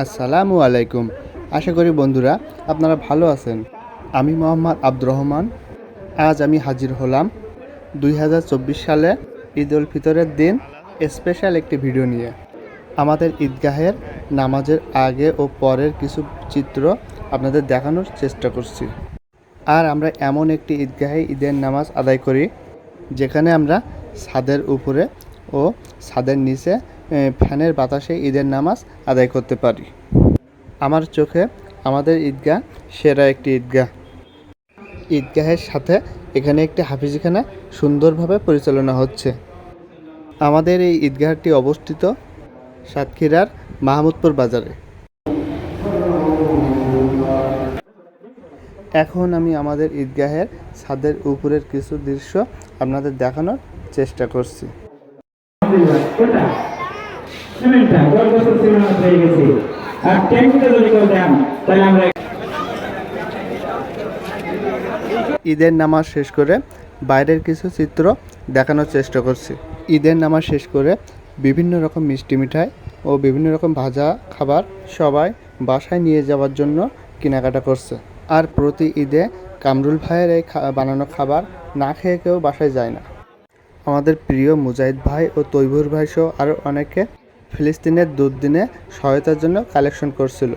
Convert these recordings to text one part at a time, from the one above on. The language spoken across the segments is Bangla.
আসসালামু আলাইকুম। আশা করি বন্ধুরা আপনারা ভালো আছেন। আমি মোহাম্মদ আব্দুর রহমান। আজ আমি হাজির হলাম 2024 সালে ঈদ উল ফিতরের দিন স্পেশাল একটি ভিডিও নিয়ে। আমাদের ঈদগাহের নামাজের আগে ও পরের কিছু চিত্র আপনাদের দেখানোর চেষ্টা করছি। আর আমরা এমন একটি ঈদগাহে ঈদের নামাজ আদায় করি যেখানে আমরা ছাদের উপরে ও ছাদের নিচে ফ্যানের বাতাসে ঈদের নামাজ আদায় করতে পারি। আমার চোখে আমাদের ঈদগাহ সেরা একটি ঈদগাহ। ঈদগাহের সাথে এখানে একটি হাফিজখানা সুন্দরভাবে পরিচালনা হচ্ছে। আমাদের এই ঈদগাহটি অবস্থিত সাতক্ষীরার মাহমুদপুর বাজারে। এখন আমি আমাদের ঈদগাহের ছাদের উপরের কিছু দৃশ্য আপনাদের দেখানোর চেষ্টা করছি। ঈদের নামাজ শেষ করে বাইরের কিছু চিত্র দেখানোর চেষ্টা করছি। ঈদের নামাজ শেষ করে বিভিন্ন রকম মিষ্টি মিঠাই ও বিভিন্ন রকম ভাজা খাবার সবাই বাসায় নিয়ে যাওয়ার জন্য কেনাকাটা করছে। আর প্রতি ঈদে কামরুল ভাইয়ের এই বানানো খাবার না খেয়ে কেউ বাসায় যায় না। আমাদের প্রিয় মুজাহিদ ভাই ও তৈবুর ভাই সহ আরও অনেকে ফিলিস্তিনের দুর্দিনে সহায়তার জন্য কালেকশন করছিল।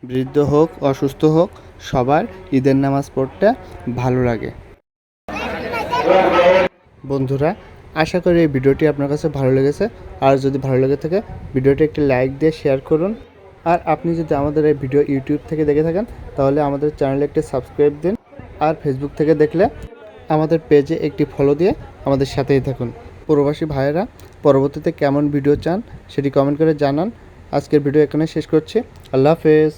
বৃদ্ধ হোক অসুস্থ হোক সবার ঈদের নামাজ পড়তে ভালো লাগে। বন্ধুরা, আশা করি এই ভিডিওটি আপনার কাছে ভালো লেগেছে। আর যদি ভালো লেগে থাকে ভিডিওটি একটি লাইক দিয়ে শেয়ার করুন। আর আপনি যদি আমাদের এই ভিডিও ইউটিউব থেকে দেখে থাকেন তাহলে আমাদের চ্যানেলে একটি সাবস্ক্রাইব দিন। আর ফেসবুক থেকে দেখলে আমাদের পেজে একটি ফলো দিয়ে আমাদের সাথেই থাকুন। প্রবাসী ভাইয়েরা পরবর্তীতে কেমন ভিডিও চান সেটি কমেন্ট করে জানান। আজকের ভিডিও এখানে শেষ করছি। আল্লাহ হাফেজ।